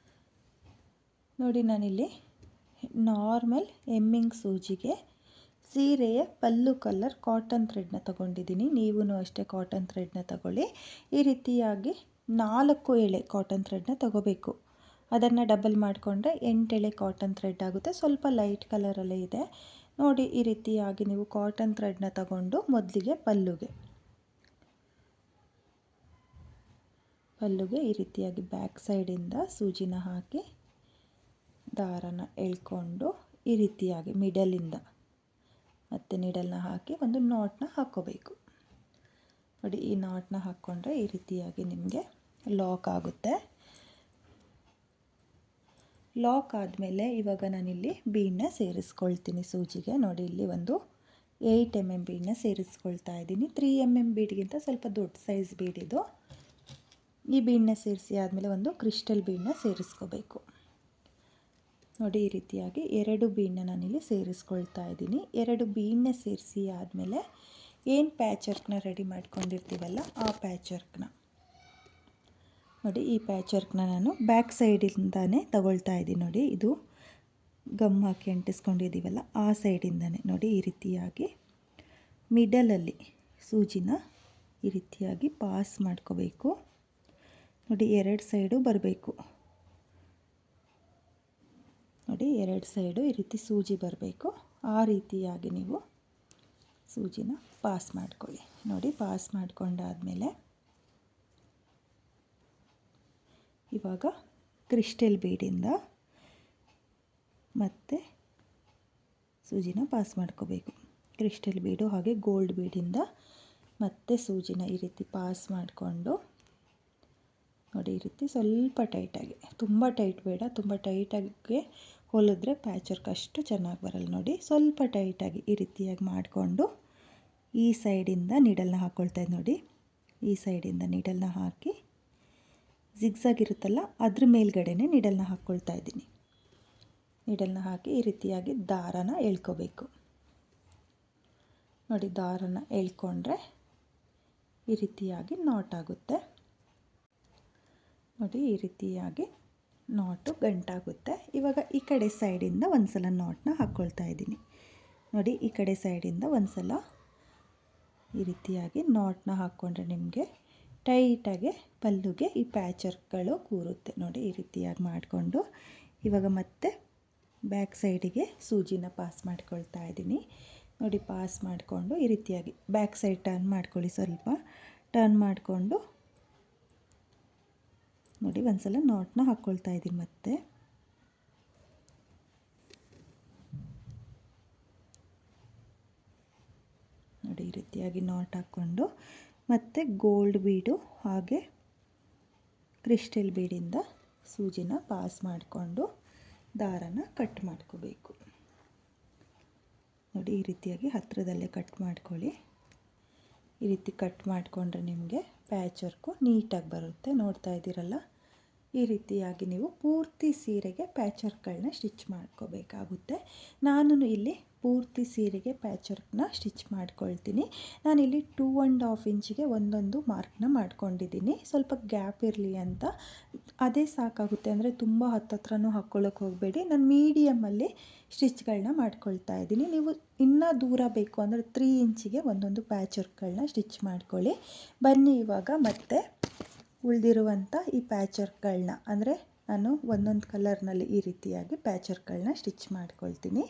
ನೋಡಿ, ನಾನಿಲ್ಲಿ ನಾರ್ಮಲ್ ಎಮ್ಮಿಂಗ್ ಸೂಜಿಗೆ ಸೀರೆಯ ಪಲ್ಲು ಕಲರ್ ಕಾಟನ್ ಥ್ರೆಡ್ನ ತಗೊಂಡಿದ್ದೀನಿ. ನೀವೂ ಅಷ್ಟೇ ಕಾಟನ್ ಥ್ರೆಡ್ನ ತಗೊಳ್ಳಿ. ಈ ರೀತಿಯಾಗಿ 4 ಎಳೆ ಕಾಟನ್ ಥ್ರೆಡ್ನ ತಗೋಬೇಕು. ಅದನ್ನು ಡಬಲ್ ಮಾಡಿಕೊಂಡ್ರೆ 8 ಎಳೆ ಕಾಟನ್ ಥ್ರೆಡ್ ಆಗುತ್ತೆ. ಸ್ವಲ್ಪ ಲೈಟ್ ಕಲರಲ್ಲೇ ಇದೆ ನೋಡಿ. ಈ ರೀತಿಯಾಗಿ ನೀವು ಕಾಟನ್ ಥ್ರೆಡ್ನ ತಗೊಂಡು ಮೊದಲಿಗೆ ಪಲ್ಲುಗೆ ಈ ರೀತಿಯಾಗಿ ಬ್ಯಾಕ್ ಸೈಡಿಂದ ಸೂಜಿನ ಹಾಕಿ ದಾರನ ಎಳ್ಕೊಂಡು ಈ ರೀತಿಯಾಗಿ ಮಿಡಲಿಂದ ಮತ್ತು ನೀಡಲ್ನ ಹಾಕಿ ಒಂದು ನಾಟ್ನ ಹಾಕ್ಕೋಬೇಕು ನೋಡಿ. ಈ ನಾಟ್ನ ಹಾಕ್ಕೊಂಡ್ರೆ ಈ ರೀತಿಯಾಗಿ ನಿಮಗೆ ಲಾಕ್ ಆಗುತ್ತೆ. ಲಾಕ್ ಆದಮೇಲೆ ಇವಾಗ ನಾನಿಲ್ಲಿ ಬೀಡನ್ನ ಸೇರಿಸ್ಕೊಳ್ತೀನಿ ಸೂಜಿಗೆ. ನೋಡಿ, ಇಲ್ಲಿ ಒಂದು 8 mm ಬೀಡನ್ನ ಸೇರಿಸ್ಕೊಳ್ತಾ ಇದ್ದೀನಿ. 3 mm ಬೀಡ್ಗಿಂತ ಸ್ವಲ್ಪ ದೊಡ್ಡ ಸೈಜ್ ಬೀಡಿದು. ಈ ಬೀಡನ್ನ ಸೇರಿಸಿ ಆದಮೇಲೆ ಒಂದು ಕ್ರಿಸ್ಟಲ್ ಬೀಡನ್ನ ಸೇರಿಸ್ಕೋಬೇಕು ನೋಡಿ. ಈ ರೀತಿಯಾಗಿ 2 ಬೀಡನ್ನ ನಾನಿಲ್ಲಿ ಸೇರಿಸ್ಕೊಳ್ತಾ ಇದ್ದೀನಿ. 2 ಬೀಡನ್ನ ಸೇರಿಸಿ ಆದಮೇಲೆ ಏನು ಪ್ಯಾಚ್ ವರ್ಕ್ನ ರೆಡಿ ಮಾಡ್ಕೊಂಡಿರ್ತೀವಲ್ಲ ಆ ಪ್ಯಾಚ್ ವರ್ಕ್ನ ನೋಡಿ, ಈ ಪ್ಯಾಚ್ ವರ್ಕ್ನ ನಾನು ಬ್ಯಾಕ್ ಸೈಡಿಂದಾನೇ ತಗೊಳ್ತಾ ಇದ್ದೀನಿ ನೋಡಿ. ಇದು ಗಮ್ ಹಾಕಿ ಅಂಟಿಸ್ಕೊಂಡಿದ್ದೀವಲ್ಲ ಆ ಸೈಡಿಂದಾನೇ ನೋಡಿ. ಈ ರೀತಿಯಾಗಿ ಮಿಡಲಲ್ಲಿ ಸೂಜಿನ ಈ ರೀತಿಯಾಗಿ ಪಾಸ್ ಮಾಡ್ಕೋಬೇಕು ನೋಡಿ. 2 ಸೈಡು ಬರಬೇಕು ನೋಡಿ. 2 ಸೈಡು ಈ ರೀತಿ ಸೂಜಿ ಬರಬೇಕು. ಆ ರೀತಿಯಾಗಿ ನೀವು ಸೂಜಿನ ಪಾಸ್ ಮಾಡ್ಕೊಳ್ಳಿ ನೋಡಿ. ಪಾಸ್ ಮಾಡ್ಕೊಂಡಾದಮೇಲೆ ಇವಾಗ ಕ್ರಿಸ್ಟಲ್ ಬೀಡಿಂದ ಮತ್ತೆ ಸೂಜಿನ ಪಾಸ್ ಮಾಡ್ಕೋಬೇಕು. ಕ್ರಿಸ್ಟಲ್ ಬೀಡು ಹಾಗೆ ಗೋಲ್ಡ್ ಬೀಡಿಂದ ಮತ್ತೆ ಸೂಜಿನ ಈ ರೀತಿ ಪಾಸ್ ಮಾಡಿಕೊಂಡು ನೋಡಿ. ಈ ರೀತಿ ಸ್ವಲ್ಪ ಟೈಟಾಗಿ, ತುಂಬ ಟೈಟ್ ಬೇಡ, ತುಂಬ ಟೈಟಾಗಿ ಹೊಲಿದ್ರೆ ಪ್ಯಾಚ್ ವರ್ಕ್ ಅಷ್ಟು ಚೆನ್ನಾಗಿ ಬರಲ್ಲ ನೋಡಿ. ಸ್ವಲ್ಪ ಟೈಟಾಗಿ ಈ ರೀತಿಯಾಗಿ ಮಾಡಿಕೊಂಡು ಈ ಸೈಡಿಂದ ನೀಡಲ್ನ ಹಾಕ್ಕೊಳ್ತಾ ಇದ್ದೀನಿ ನೋಡಿ. ಈ ಸೈಡಿಂದ ನೀಡಲ್ನ ಹಾಕಿ ಜಿಗ್ಸಾಗ್ ಇರುತ್ತಲ್ಲ ಅದ್ರ ಮೇಲ್ಗಡೆನೇ ನೀಡಲ್ನ ಹಾಕ್ಕೊಳ್ತಾ ಇದ್ದೀನಿ. ನೀಡಲ್ನ ಹಾಕಿ ಈ ರೀತಿಯಾಗಿ ದಾರನ ಎಳ್ಕೋಬೇಕು ನೋಡಿ. ದಾರನ ಎಳ್ಕೊಂಡ್ರೆ ಈ ರೀತಿಯಾಗಿ ನಾಟ್ ಆಗುತ್ತೆ ನೋಡಿ. ಈ ರೀತಿಯಾಗಿ ನಾಟು ಗಂಟಾಗುತ್ತೆ. ಇವಾಗ ಈ ಕಡೆ ಸೈಡಿಂದ ಒಂದು ಸಲ ನಾಟ್ನ ಹಾಕ್ಕೊಳ್ತಾ ಇದ್ದೀನಿ ನೋಡಿ. ಈ ಕಡೆ ಸೈಡಿಂದ ಒಂದು ಸಲ ಈ ರೀತಿಯಾಗಿ ನಾಟ್ನ ಹಾಕ್ಕೊಂಡ್ರೆ ನಿಮಗೆ ಟೈಟಾಗಿ ಪಲ್ಲುಗೆ ಈ ಪ್ಯಾಚ್ ವರ್ಕ್ಗಳು ಕೂರುತ್ತೆ ನೋಡಿ. ಈ ರೀತಿಯಾಗಿ ಮಾಡಿಕೊಂಡು ಇವಾಗ ಮತ್ತೆ ಬ್ಯಾಕ್ ಸೈಡಿಗೆ ಸೂಜಿನ ಪಾಸ್ ಮಾಡ್ಕೊಳ್ತಾ ಇದ್ದೀನಿ ನೋಡಿ. ಪಾಸ್ ಮಾಡಿಕೊಂಡು ಈ ರೀತಿಯಾಗಿ ಬ್ಯಾಕ್ ಸೈಡ್ ಟರ್ನ್ ಮಾಡ್ಕೊಳ್ಳಿ. ಸ್ವಲ್ಪ ಟರ್ನ್ ಮಾಡಿಕೊಂಡು ನೋಡಿ ಒಂದು ಸಲ ನಾಟ್ನ ಹಾಕ್ಕೊಳ್ತಾ ಇದ್ದೀನಿ. ಮತ್ತೆ ನೋಡಿ ಈ ರೀತಿಯಾಗಿ ನಾಟ್ ಹಾಕ್ಕೊಂಡು ಮತ್ತು ಗೋಲ್ಡ್ ಬೀಡು ಹಾಗೆ ಕ್ರಿಸ್ಟಲ್ ಬೀಡಿಂದ ಸೂಜಿನ ಪಾಸ್ ಮಾಡಿಕೊಂಡು ದಾರನ ಕಟ್ ಮಾಡ್ಕೋಬೇಕು ನೋಡಿ. ಈ ರೀತಿಯಾಗಿ ಹತ್ತಿರದಲ್ಲೇ ಕಟ್ ಮಾಡ್ಕೊಳ್ಳಿ. ಈ ರೀತಿ ಕಟ್ ಮಾಡಿಕೊಂಡ್ರೆ ನಿಮಗೆ ಪ್ಯಾಚ್ ವರ್ಕು ನೀಟಾಗಿ ಬರುತ್ತೆ. ನೋಡ್ತಾ ಇದ್ದೀರಲ್ಲ, ಈ ರೀತಿಯಾಗಿ ನೀವು ಪೂರ್ತಿ ಸೀರೆಗೆ ಪ್ಯಾಚ್ ವರ್ಕ್ಗಳನ್ನ ಸ್ಟಿಚ್ ಮಾಡ್ಕೋಬೇಕಾಗುತ್ತೆ. ನಾನು ಇಲ್ಲಿ ಪೂರ್ತಿ ಸೀರೆಗೆ ಪ್ಯಾಚ್ ವರ್ಕ್ನ ಸ್ಟಿಚ್ ಮಾಡ್ಕೊಳ್ತೀನಿ. ನಾನಿಲ್ಲಿ 2.5 ಇಂಚಿಗೆ ಒಂದೊಂದು ಮಾರ್ಕ್ನ ಮಾಡ್ಕೊಂಡಿದ್ದೀನಿ. ಸ್ವಲ್ಪ ಗ್ಯಾಪ್ ಇರಲಿ ಅಂತ. ಅದೇ ಸಾಕಾಗುತ್ತೆ, ಅಂದರೆ ತುಂಬ ಹತ್ತತ್ರನೂ ಹಾಕ್ಕೊಳ್ಳೋಕೆ ಹೋಗಬೇಡಿ. ನಾನು ಮೀಡಿಯಮಲ್ಲಿ ಸ್ಟಿಚ್ಗಳನ್ನ ಮಾಡ್ಕೊಳ್ತಾ ಇದ್ದೀನಿ. ನೀವು ಇನ್ನೂ ದೂರ ಬೇಕು ಅಂದರೆ 3 ಇಂಚಿಗೆ ಒಂದೊಂದು ಪ್ಯಾಚ್ ವರ್ಕ್ಗಳನ್ನ ಸ್ಟಿಚ್ ಮಾಡ್ಕೊಳ್ಳಿ. ಬನ್ನಿ ಇವಾಗ ಮತ್ತೆ ಉಳಿದಿರುವಂಥ ಈ ಪ್ಯಾಚ್ ವರ್ಕ್ಗಳನ್ನ, ಅಂದರೆ ನಾನು ಒಂದೊಂದು ಕಲರ್ನಲ್ಲಿ ಈ ರೀತಿಯಾಗಿ ಪ್ಯಾಚ್ ವರ್ಕ್ಗಳನ್ನ ಸ್ಟಿಚ್ ಮಾಡ್ಕೊಳ್ತೀನಿ.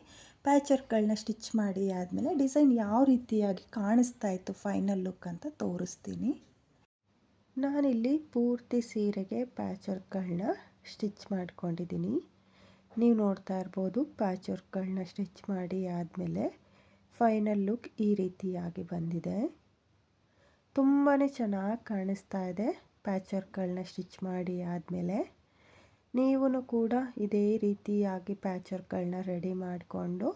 ಪ್ಯಾಚ್ ವರ್ಕ್ಗಳನ್ನ ಸ್ಟಿಚ್ ಮಾಡಿ ಆದಮೇಲೆ ಡಿಸೈನ್ ಯಾವ ರೀತಿಯಾಗಿ ಕಾಣಿಸ್ತಾ ಇತ್ತು ಫೈನಲ್ ಲುಕ್ ಅಂತ ತೋರಿಸ್ತೀನಿ. ನಾನಿಲ್ಲಿ ಪೂರ್ತಿ ಸೀರೆಗೆ ಪ್ಯಾಚ್ ವರ್ಕ್ಗಳನ್ನ ಸ್ಟಿಚ್ ಮಾಡ್ಕೊಂಡಿದ್ದೀನಿ. ನೀವು ನೋಡ್ತಾ ಇರ್ಬೋದು, ಪ್ಯಾಚ್ ವರ್ಕ್ಗಳನ್ನ ಸ್ಟಿಚ್ ಮಾಡಿ ಆದಮೇಲೆ ಫೈನಲ್ ಲುಕ್ ಈ ರೀತಿಯಾಗಿ ಬಂದಿದೆ. ತುಂಬಾ ಚೆನ್ನಾಗಿ ಕಾಣಿಸ್ತಾ ಇದೆ. ಪ್ಯಾಚ್ ವರ್ಕ್ಗಳನ್ನ ಸ್ಟಿಚ್ ಮಾಡಿ ಆದಮೇಲೆ ನೀವು ಕೂಡ ಇದೇ ರೀತಿಯಾಗಿ ಪ್ಯಾಚ್ ವರ್ಕ್ಗಳನ್ನ ರೆಡಿ ಮಾಡಿಕೊಂಡು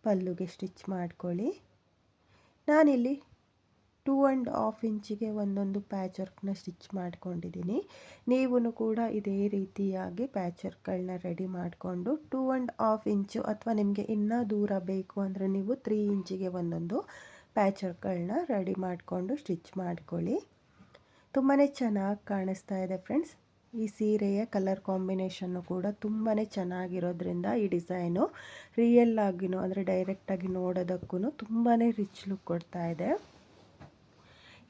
ಪಲ್ಲುಗೆ ಸ್ಟಿಚ್ ಮಾಡ್ಕೊಳ್ಳಿ. ನಾನಿಲ್ಲಿ 2.5 ಇಂಚಿಗೆ ಒಂದೊಂದು ಪ್ಯಾಚ್ ವರ್ಕ್ನ ಸ್ಟಿಚ್ ಮಾಡ್ಕೊಂಡಿದ್ದೀನಿ. ನೀವು ಕೂಡ ಇದೇ ರೀತಿಯಾಗಿ ಪ್ಯಾಚ್ ವರ್ಕ್ಗಳನ್ನ ರೆಡಿ ಮಾಡಿಕೊಂಡು 2.5 ಇಂಚು ಅಥವಾ ನಿಮಗೆ ಇನ್ನೂ ದೂರ ಬೇಕು ಅಂದರೆ ನೀವು 3 ಇಂಚಿಗೆ ಒಂದೊಂದು ಪ್ಯಾಚ್ ವರ್ಕ್ಗಳನ್ನ ರೆಡಿ ಮಾಡಿಕೊಂಡು ಸ್ಟಿಚ್ ಮಾಡ್ಕೊಳ್ಳಿ. ತುಂಬಾ ಚೆನ್ನಾಗಿ ಕಾಣಿಸ್ತಾ ಇದೆ ಫ್ರೆಂಡ್ಸ್. ಈ ಸೀರೆಯ ಕಲರ್ ಕಾಂಬಿನೇಷನ್ನು ಕೂಡ ತುಂಬಾ ಚೆನ್ನಾಗಿರೋದ್ರಿಂದ ಈ ಡಿಸೈನು ರಿಯಲ್ ಆಗಿನೂ ಅಂದರೆ ಡೈರೆಕ್ಟಾಗಿ ನೋಡೋದಕ್ಕೂ ತುಂಬಾ ರಿಚ್ ಲುಕ್ ಕೊಡ್ತಾ ಇದೆ.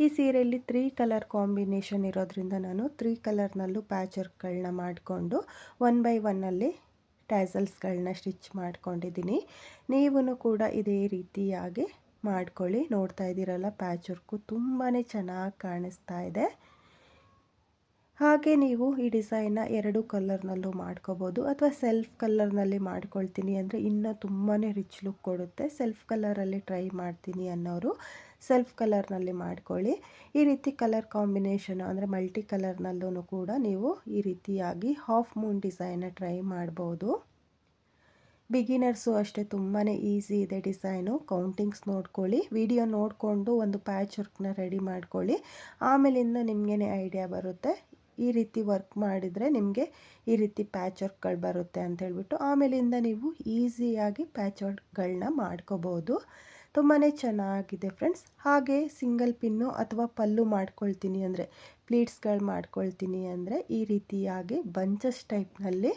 ಈ ಸೀರೆಯಲ್ಲಿ 3 ಕಲರ್ ಕಾಂಬಿನೇಷನ್ ಇರೋದ್ರಿಂದ ನಾನು 3 ಕಲರ್ನಲ್ಲೂ ಪ್ಯಾಚ್ ವರ್ಕ್ಗಳನ್ನ ಮಾಡಿಕೊಂಡು 1 ಬೈ 1 ಟ್ಯಾಸಲ್ಸ್ಗಳನ್ನ ಸ್ಟಿಚ್ ಮಾಡ್ಕೊಂಡಿದ್ದೀನಿ. ನೀವು ಕೂಡ ಇದೇ ರೀತಿಯಾಗಿ ಮಾಡ್ಕೊಳ್ಳಿ. ನೋಡ್ತಾ ಇದ್ದೀರಲ್ಲ, ಪ್ಯಾಚ್ ವರ್ಕು ತುಂಬಾ ಚೆನ್ನಾಗಿ ಕಾಣಿಸ್ತಾ ಇದೆ. ಹಾಗೆ ನೀವು ಈ ಡಿಸೈನ್ನ 2 ಕಲರ್ನಲ್ಲೂ ಮಾಡ್ಕೋಬೋದು ಅಥವಾ ಸೆಲ್ಫ್ ಕಲರ್ನಲ್ಲಿ ಮಾಡ್ಕೊಳ್ತೀನಿ ಅಂದರೆ ಇನ್ನೂ ತುಂಬಾ ರಿಚ್ ಲುಕ್ ಕೊಡುತ್ತೆ. ಸೆಲ್ಫ್ ಕಲರಲ್ಲಿ ಟ್ರೈ ಮಾಡ್ತೀನಿ ಅನ್ನೋರು ಸೆಲ್ಫ್ ಕಲರ್ನಲ್ಲಿ ಮಾಡ್ಕೊಳ್ಳಿ. ಈ ರೀತಿ ಕಲರ್ ಕಾಂಬಿನೇಷನ್ ಅಂದರೆ ಮಲ್ಟಿ ಕಲರ್ನಲ್ಲೂ ಕೂಡ ನೀವು ಈ ರೀತಿಯಾಗಿ ಹಾಫ್ ಮೂನ್ ಡಿಸೈನ್ನ ಟ್ರೈ ಮಾಡ್ಬೋದು. ಬಿಗಿನರ್ಸು ಅಷ್ಟೇ ತುಂಬಾ ಈಸಿ ಇದೆ ಡಿಸೈನು. ಕೌಂಟಿಂಗ್ಸ್ ನೋಡ್ಕೊಳ್ಳಿ, ವಿಡಿಯೋ ನೋಡಿಕೊಂಡು ಒಂದು ಪ್ಯಾಚ್ ವರ್ಕ್ನ ರೆಡಿ ಮಾಡ್ಕೊಳ್ಳಿ. ಆಮೇಲಿಂದ ನಿಮಗೇನೆ ಐಡಿಯಾ ಬರುತ್ತೆ, ಈ ರೀತಿ ವರ್ಕ್ ಮಾಡಿದರೆ ನಿಮಗೆ ಈ ರೀತಿ ಪ್ಯಾಚ್ ವರ್ಕ್ಗಳು ಬರುತ್ತೆ ಅಂತ ಹೇಳ್ಬಿಟ್ಟು ಆಮೇಲಿಂದ ನೀವು ಈಸಿಯಾಗಿ ಪ್ಯಾಚ್ ವರ್ಕ್ಗಳನ್ನ ಮಾಡ್ಕೋಬೋದು. ತುಂಬಾ ಚೆನ್ನಾಗಿದೆ ಫ್ರೆಂಡ್ಸ್. ಹಾಗೆ ಸಿಂಗಲ್ ಪಿನ್ನು ಅಥವಾ ಪಲ್ಲು ಮಾಡ್ಕೊಳ್ತೀನಿ ಅಂದರೆ ಪ್ಲೀಟ್ಸ್ಗಳು ಮಾಡ್ಕೊಳ್ತೀನಿ ಅಂದರೆ ಈ ರೀತಿಯಾಗಿ ಬಂಚಸ್ ಟೈಪ್ನಲ್ಲಿ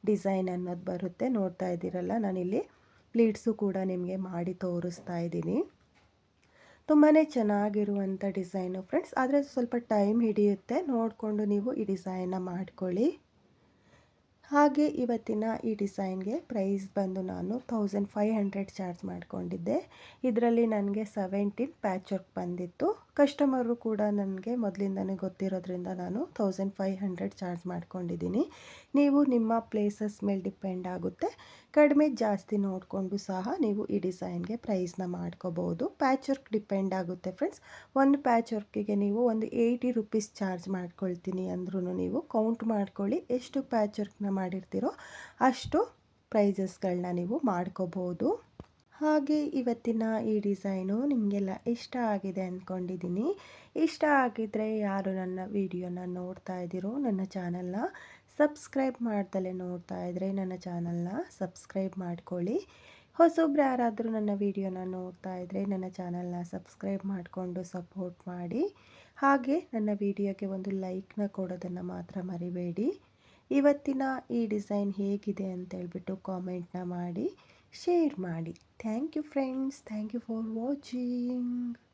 ಡಿಸೈನ್ ಅನ್ನೋದು ಬರುತ್ತೆ. ನೋಡ್ತಾ ಇದ್ದೀರಲ್ಲ, ನಾನಿಲ್ಲಿ ಪ್ಲೀಟ್ಸು ಕೂಡ ನಿಮಗೆ ಮಾಡಿ ತೋರಿಸ್ತಾ ಇದ್ದೀನಿ. ತುಂಬಾ ಚೆನ್ನಾಗಿರುವಂಥ ಡಿಸೈನು ಫ್ರೆಂಡ್ಸ್. ಆದರೆ ಸ್ವಲ್ಪ ಟೈಮ್ ಹಿಡಿಯುತ್ತೆ, ನೋಡಿಕೊಂಡು ನೀವು ಈ ಡಿಸೈನ್ನ ಮಾಡ್ಕೊಳ್ಳಿ. ಹಾಗೆ ಇವತ್ತಿನ ಈ ಡಿಸೈನ್ಗೆ ಪ್ರೈಸ್ ಬಂದು ನಾನು 1500 ಚಾರ್ಜ್ ಮಾಡಿಕೊಂಡಿದ್ದೆ. ಇದರಲ್ಲಿ ನನಗೆ 17 ಪ್ಯಾಚ್ ವರ್ಕ್ ಬಂದಿತ್ತು. ಕಸ್ಟಮರು ಕೂಡ ನನಗೆ ಮೊದಲಿಂದನೇ ಗೊತ್ತಿರೋದ್ರಿಂದ ನಾನು 1500 ಚಾರ್ಜ್ ಮಾಡ್ಕೊಂಡಿದ್ದೀನಿ. ನೀವು ನಿಮ್ಮ ಪ್ಲೇಸಸ್ ಮೇಲೆ ಡಿಪೆಂಡ್ ಆಗುತ್ತೆ, ಕಡಿಮೆ ಜಾಸ್ತಿ ನೋಡಿಕೊಂಡು ಸಹ ನೀವು ಈ ಡಿಸೈನ್ಗೆ ಪ್ರೈಸ್ನ ಮಾಡ್ಕೋಬೋದು. ಪ್ಯಾಚ್ ವರ್ಕ್ ಡಿಪೆಂಡ್ ಆಗುತ್ತೆ ಫ್ರೆಂಡ್ಸ್. ಒಂದು ಪ್ಯಾಚ್ ವರ್ಕಿಗೆ ನೀವು ಒಂದು 80 ರುಪೀಸ್ ಚಾರ್ಜ್ ಮಾಡ್ಕೊಳ್ತೀನಿ ಅಂದ್ರೂ ನೀವು ಕೌಂಟ್ ಮಾಡ್ಕೊಳ್ಳಿ, ಎಷ್ಟು ಪ್ಯಾಚ್ ವರ್ಕ್ನ ಮಾಡಿರ್ತೀರೋ ಅಷ್ಟು ಪ್ರೈಸಸ್ಗಳನ್ನ ನೀವು ಮಾಡ್ಕೋಬೋದು. ಹಾಗೆ ಇವತ್ತಿನ ಈ ಡಿಸೈನು ನಿಮಗೆಲ್ಲ ಇಷ್ಟ ಆಗಿದೆ ಅಂದ್ಕೊಂಡಿದ್ದೀನಿ. ಇಷ್ಟ ಆಗಿದ್ದರೆ ಯಾರು ನನ್ನ ವಿಡಿಯೋನ ನೋಡ್ತಾ ಇದ್ದೀರೋ ನನ್ನ ಚಾನಲ್ನ ಸಬ್ಸ್ಕ್ರೈಬ್ ಮಾಡ್ದಲೇ ನೋಡ್ತಾ ಇದ್ದರೆ ನನ್ನ ಚಾನಲ್ನ ಸಬ್ಸ್ಕ್ರೈಬ್ ಮಾಡ್ಕೊಳ್ಳಿ. ಹೊಸೊಬ್ರು ಯಾರಾದರೂ ನನ್ನ ವಿಡಿಯೋನ ನೋಡ್ತಾ ಇದ್ದರೆ ನನ್ನ ಚಾನಲ್ನ ಸಬ್ಸ್ಕ್ರೈಬ್ ಮಾಡಿಕೊಂಡು ಸಪೋರ್ಟ್ ಮಾಡಿ. ಹಾಗೆ ನನ್ನ ವಿಡಿಯೋಗೆ ಒಂದು ಲೈಕ್ನ ಕೊಡೋದನ್ನು ಮಾತ್ರ ಮರಿಬೇಡಿ. ಇವತ್ತಿನ ಈ ಡಿಸೈನ್ ಹೇಗಿದೆ ಅಂತೇಳ್ಬಿಟ್ಟು ಕಾಮೆಂಟ್ನ ಮಾಡಿ ಶೇರ್ ಮಾಡಿ. Thank you friends. Thank you for watching.